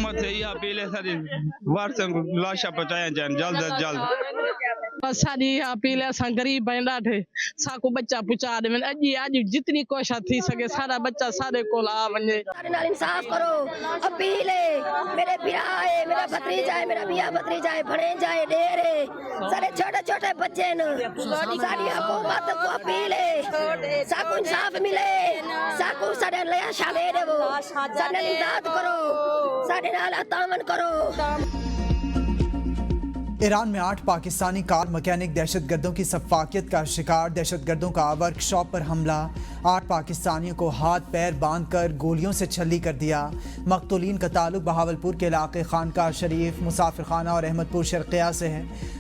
हुकूमत से यह अपील है सारी वारसन को लाशा पहुंचाया जाए जल्द से जल्द। बस साडी अपील है, असां गरीब आहियूं ॾाढे, साको बच्चा पहुंचा ॾे अॼु जितनी कोशिश थी सके सारा बच्चा सारे कोल आ वञे। सारे नाल इंसाफ करो, अपील है, मेरे बिया है, मेरा भतीजा है, मेरा बिया भतीजा है, भणेजा है, ढेर है, सारे छोटे छोटे बच्चे न, सारी हुकूमत को अपील है, साको इंसाफ मिले, साको सारे लया शाले देवो, सारे इमदाद करो, सारे नाल तामन करो। ईरान में 8 पाकिस्तानी कार मैकेनिक दहशतगर्दों की सफाकियत का शिकार, दहशतगर्दों का वर्कशॉप पर हमला, 8 पाकिस्तानियों को हाथ पैर बांधकर गोलियों से छल्ली कर दिया। मकतूलीन का ताल्लुक बहावलपुर के इलाके खानका शरीफ, मुसाफिर खाना और अहमदपुर शर्किया से है।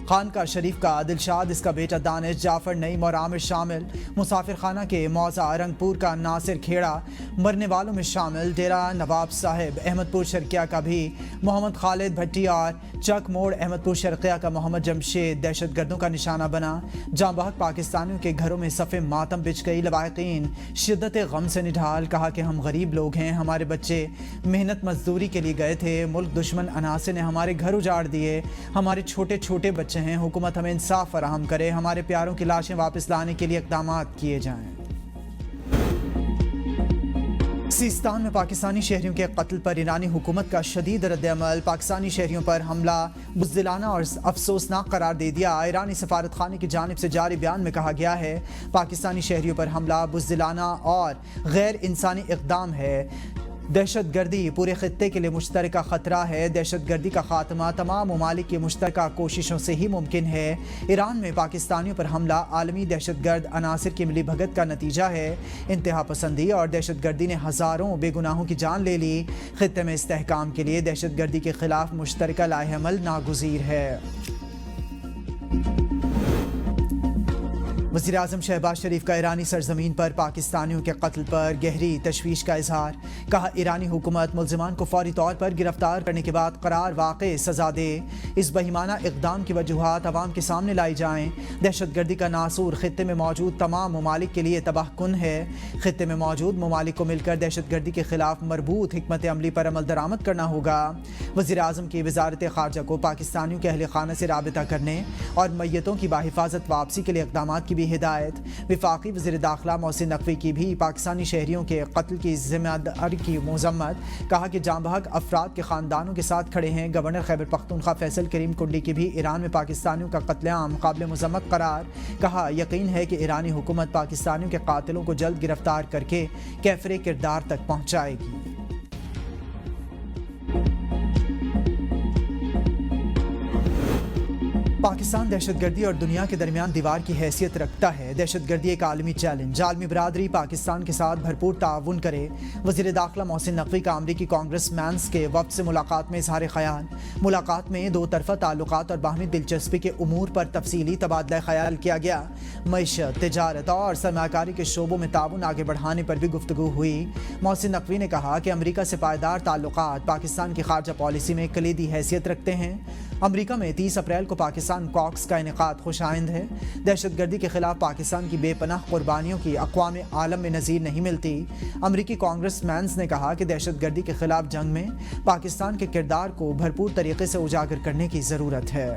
खानका शरीफ का दिलशाद, इसका बेटा दानिश, जाफर, नईम और आमिर शामिल। मुसाफिर खाना के मौजा रंगपुर का नासिर खेड़ा। मरने वालों में शामिल डेरा नवाब साहिब अहमदपुर शर्किया का भी मोहम्मद खालिद भट्टी और चक मोड़ अहमदपुर शर्किया का मोहम्मद जमशेद दहशतगर्दों का निशाना बना। जाँ बहक पाकिस्तानियों के घरों में सफ़े मातम बिछ गई। लवाहिकीन शिद्दत गम से निढाल, कहा कि हम गरीब लोग हैं, हमारे बच्चे मेहनत मजदूरी के लिए गए थे, मुल्क दुश्मन अनासिर ने हमारे घर उजाड़ दिए, हमारे छोटे छोटे बच्चे हैं, हुकूमत हमें इंसाफ फराहम करे, हमारे प्यारों की लाशें वापस लाने के लिए इक़दामात किए जाएं। सिस्तान में पाकिस्तानी शहरियों के कत्ल पर ईरानी हुकूमत का शदीद रद्द-ए-अमल, पाकिस्तानी शहरियों पर हमला बुज़दिलाना और अफसोसनाक करार दे दिया। ईरानी सफारत खाने की जानिब से जारी बयान में कहा गया है, पाकिस्तानी शहरियों पर हमला बुज़दिलाना और गैर इंसानी इक़दाम है। दहशतगर्दी पूरे खित्ते के लिए मुश्तरका ख़तरा है। दहशतगर्दी का खात्मा तमाम ममालिक की मुश्तरका कोशिशों से ही मुमकिन है। ईरान में पाकिस्तानियों पर हमला आलमी दहशतगर्द अनासिर की मिली भगत का नतीजा है। इंतहा पसंदी और दहशतगर्दी ने हज़ारों बेगुनाहों की जान ले ली। खित्ते में इस्तेहकाम के लिए दहशतगर्दी के खिलाफ मुश्तरका लाएअमल नागुज़ीर है। वज़ीर-ए-आज़म शहबाज शरीफ का ईरानी सरजमीन पर पाकिस्तानियों के कत्ल पर गहरी तशवीश का इजहार। कहा, ईरानी हुकूमत मुल्ज़िमान को फौरी तौर पर गिरफ्तार करने के बाद करार वाक़ई सज़ा दे। इस बहिमाना इक़दाम की वजूहात अवाम के सामने लाई जाएँ। दहशतगर्दी का नासूर खित्ते में मौजूद तमाम ममालिक के लिए तबाहकुन है। खित्ते में मौजूद ममालिक को मिलकर दहशतगर्दी के खिलाफ मरबूत हिकमत अमली पर अमल दरामद करना होगा। वज़ीर-ए-आज़म की वज़ारत ख़ारजा को पाकिस्तानियों के अहल खाना से राबिता करने और मैयतों की बाहिफाजत वापसी के लिए इक़दामात की भी हिदायत। विफाकी वज़ीर दाखिला मोहसिन नकवी की भी पाकिस्तानी शहरियों के कत्ल की जिम्मेदारी की मज़म्मत। कहा कि जाँ बहक अफराद के ख़ानदानों के साथ खड़े हैं। गवर्नर खैबर पख्तूनख्वा फैसल करीम कुंडली की भी ईरान में पाकिस्तानियों का कत्लेआम काबिल मज़म्मत करार। कहा, यकीन है कि ईरानी हुकूमत पाकिस्तानियों के कातिलों को जल्द गिरफ्तार करके कैफरे किरदार तक पहुँचाएगी। पाकिस्तान दहशतगर्दी और दुनिया के दरमियान दीवार की हैसियत रखता है। दहशतगर्दी एक आलमी चैलेंज, आलमी बरादरी पाकिस्तान के साथ भरपूर ताउन करे। वज़ीर दाखिला मोहसिन नकवी का अमरीकी कांग्रेसमैन्स के वफ़द से मुलाकात में इज़हार ख़याल। मुलाकात में दो तरफ़ा ताल्लुकात और बाहमी दिलचस्पी के उमूर पर तफसीली तबादला ख़याल किया गया। मईशत, तिजारत और सरमायाकारी के शोबों में ताउन आगे बढ़ाने पर भी गुफ्तगू हुई। मोहसिन नकवी ने कहा कि अमरीका से पायदार ताल्लुकात पाकिस्तान की खारजा पॉलिसी में कलीदी हैसियत रखते हैं। अमरीका में 30 अप्रैल को पाकिस्तान कॉक्स का इनेकाद खुशाइंद है। दहशतगर्दी के खिलाफ पाकिस्तान की बेपनाह कुर्बानियों की अक़वाम आलम में नज़ीर नहीं मिलती। अमरीकी कांग्रेसमैन्स ने कहा कि दहशतगर्दी के खिलाफ जंग में पाकिस्तान के किरदार को भरपूर तरीके से उजागर करने की ज़रूरत है।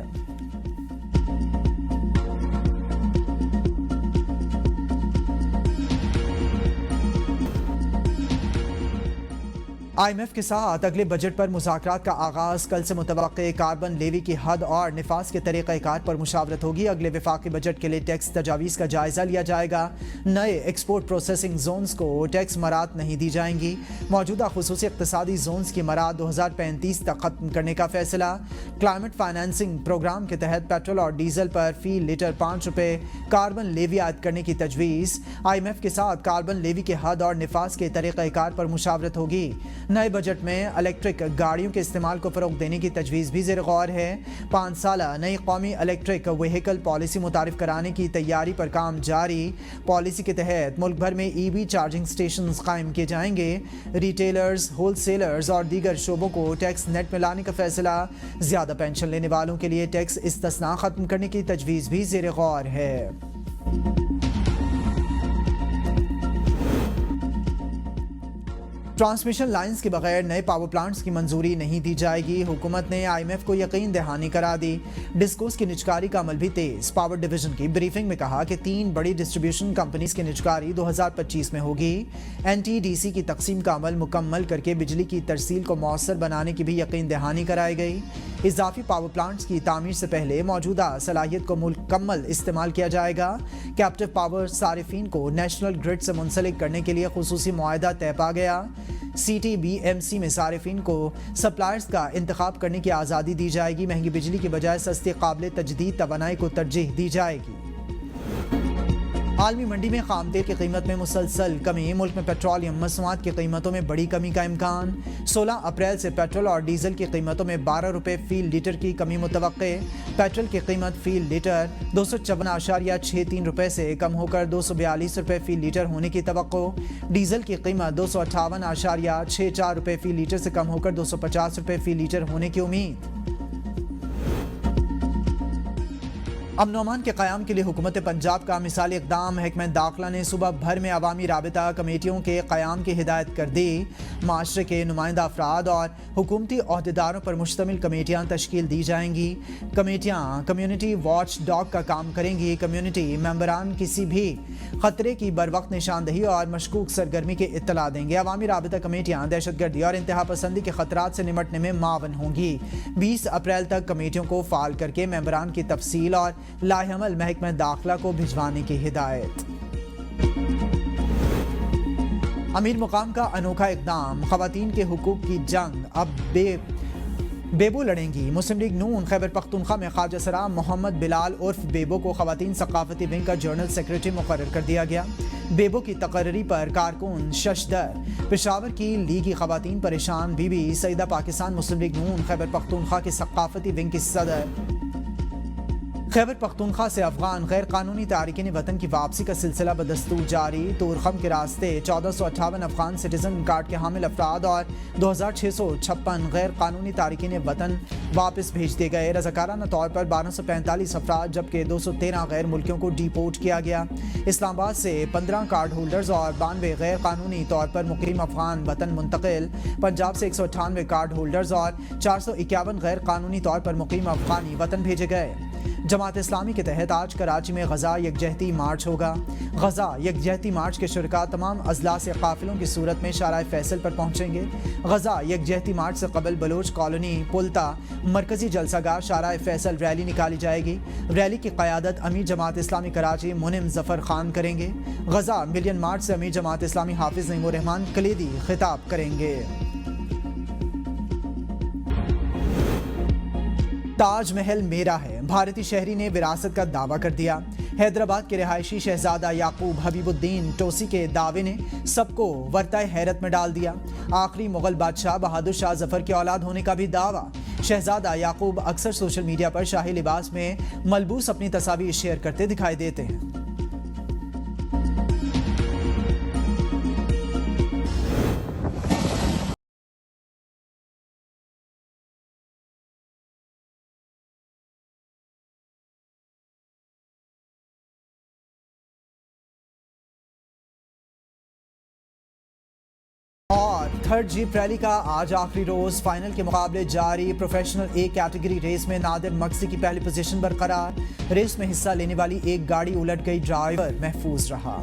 IMF के साथ अगले बजट पर मुज़ाकरात का आगाज़। कल से मुतवक्के कार्बन लेवी की हद और निफास के तरीक़ाकार पर मुशावरत होगी। अगले वफाकी बजट के लिए टैक्स तजावीज़ का जायज़ा लिया जाएगा। नए एक्सपोर्ट प्रोसेसिंग जोन्स को टैक्स मराद नहीं दी जाएंगी। मौजूदा खुसूसी इक़्तिसादी जोन्स की मराद 2035 तक ख़त्म करने का फैसला। क्लाइमेट फाइनेंसिंग प्रोग्राम के तहत पेट्रोल और डीजल पर फ़ी लीटर 5 रुपये कार्बन लेवी आयद करने की तजवीज़। IMF के साथ कार्बन लेवी के हद और निफास के तरीक़ाकार पर मुशावरत होगी। नए बजट में इलेक्ट्रिक गाड़ियों के इस्तेमाल को फ़रोग़ देने की तजवीज़ भी ज़ेर गौर है। 5 साला नई कौमी इलेक्ट्रिक व्हीकल पॉलिसी मुतारिफ कराने की तैयारी पर काम जारी। पॉलिसी के तहत मुल्क भर में EV चार्जिंग स्टेशन कायम किए जाएंगे। रिटेलर्स, होलसेलर्स और दीगर शोबों को टैक्स नेट में लाने का फैसला। ज़्यादा पेंशन लेने वालों के लिए टैक्स इस्तिस्ना ख़त्म करने की तजवीज़ भी ज़ेर गौर है। ट्रांसमिशन लाइंस के बगैर नए पावर प्लांट्स की मंजूरी नहीं दी जाएगी। हुकूमत ने IMF को यकीन दहानी करा दी। डिस्कोस की निजकारी का अमल भी तेज। पावर डिवीजन की ब्रीफिंग में कहा कि 3 बड़ी डिस्ट्रीब्यूशन कंपनीज की निजकारी 2025 में होगी। NTDC की तकसीम का अमल मुकम्मल करके बिजली की तरसील को मौसर बनाने की भी यकीन दहानी कराई गई। इजाफी पावर प्लांट्स की तामीर से पहले मौजूदा सलाहियत को मुकम्मल इस्तेमाल किया जाएगा। कैप्टिव पावर सारिफीन को नेशनल ग्रिड से मुंसलिक करने के लिए खुसूसी मुआहदा तय पा गया। CTBMC में सारिफीन को सप्लायर्स का इंतखाब करने की आज़ादी दी जाएगी। महंगी बिजली की बजाय सस्ती काबिल तजदीद तवानाई को तरजीह दी जाएगी। आलमी मंडी में खाम तेल की कीमत में मुसलसल कमी। मुल्क में पेट्रोलियम मसनूआत की कीमतों में बड़ी कमी का इम्कान। 16 अप्रैल से पेट्रोल और डीजल की कीमतों में 12 रुपये फी लीटर की कमी मुतवक्के। पेट्रोल की कीमत फी लीटर 254.63 रुपये से कम होकर 242 रुपये फी लीटर होने की तवक्को। डीजल की कीमत 258.64 रुपये फी लीटर से कम होकर 250 रुपये फी लीटर होने की उम्मीद। अमन अमान के क़याम के लिए हुकूमत पंजाब का मिसाली इक़दाम। महकमा दाखिला ने सुबह भर में अवामी राबिता कमेटियों के क़याम की हिदायत कर दी। माशरे के नुमाइंदा अफराद और हुकूमती अहदेदारों पर मुश्तमिल कमेटियाँ तश्कील दी जाएंगी। कमेटियाँ कम्यूनिटी वॉच डॉग का काम करेंगी। कम्यूनिटी मेंबरान किसी भी ख़तरे की बर वक्त निशानदही और मशकूक सरगर्मी की इत्तला देंगे। अवामी राबिता कमेटियाँ दहशतगर्दी और इंतहा पसंदी के ख़तरात से निमटने में मावन होंगी। 20 अप्रैल तक कमेटियों को फ़ाल करके मेंबरान की तफसील और लाहेअमल महकमा दाखिला को भिजवाने की हिदायत। अमीर मुकाम का अनोखा इक़दाम। ख़वातीन के हुकूक की जंग अब बेबो लड़ेंगी। मुस्लिम लीग नून खैबर पख्तूनख्वा में ख्वाजा सरा मोहम्मद बिलाल उर्फ बेबो को ख़वातीन सक़ाफ़ती विंग का जनरल सेक्रेटरी मुक़र्रर कर दिया गया। बेबो की तकर्री पर कारकुन शशदर। पेशावर की लीगी ख़वातीन परेशान। बीबी सईदा पाकिस्तान मुस्लिम लीग नून खैबर पख्तूनख्वा के सक़ाफ़ती विंग की सदर। खैबर पख्तूनख्वा से अफगान गैर कानूनी तारिकीन वतन की वापसी का सिलसिला बदस्तूर जारी। तूरखम के रास्ते 1458 अफगान सिटीजन कार्ड के हामिल अफराद और 2656 गैर कानूनी तारिकीन वतन वापस भेज दिए गए। रज़ाकाराना तौर पर 1245 अफराद जबकि 213 गैर मुल्कियों को डिपोर्ट किया गया। इस्लामाबाद से 15 कार्ड होल्डर्स और 92 गैर कानूनी तौर पर मुकीम अफगान वतन मुंतकिल। पंजाब से 198 कार्ड होल्डर्स और 451 गैर कानूनी तौर पर मुकीम अफगानी वतन भेजे गए। जमात इस्लामी के तहत आज कराची में गज़ा यकजहती मार्च होगा। गज़ा यकजहती मार्च के शुरका तमाम अजला से काफिलों की सूरत में शाराए फैसल पर पहुँचेंगे। गज़ा यकजहती मार्च से कबल बलोच कॉलोनी पुलता मरकजी जलसागार शाराए फैसल रैली निकाली जाएगी। रैली की क़यादत अमीर जमात इस्लामी कराची मुनिम ज़फ़र खान करेंगे। गज़ा मिलियन मार्च से अमीर जमात इस्लामी हाफिज़ नईमुर रहमान कलीदी खिताब करेंगे। ताजमहल मेरा है। भारतीय शहरी ने विरासत का दावा कर दिया। हैदराबाद के रिहायशी शहजादा याकूब हबीबुद्दीन टोसी के दावे ने सबको वर्ताए हैरत में डाल दिया। आखिरी मुगल बादशाह बहादुर शाह जफर की औलाद होने का भी दावा। शहजादा याकूब अक्सर सोशल मीडिया पर शाही लिबास में मलबूस अपनी तस्वीर शेयर करते दिखाई देते हैं। और थर्ड जीप रैली का आज आखिरी रोज। फाइनल के मुकाबले जारी। प्रोफेशनल ए कैटेगरी रेस में नादिर मक्सी की पहली पोजीशन बरकरार। रेस में हिस्सा लेने वाली एक गाड़ी उलट गई, ड्राइवर महफूज रहा।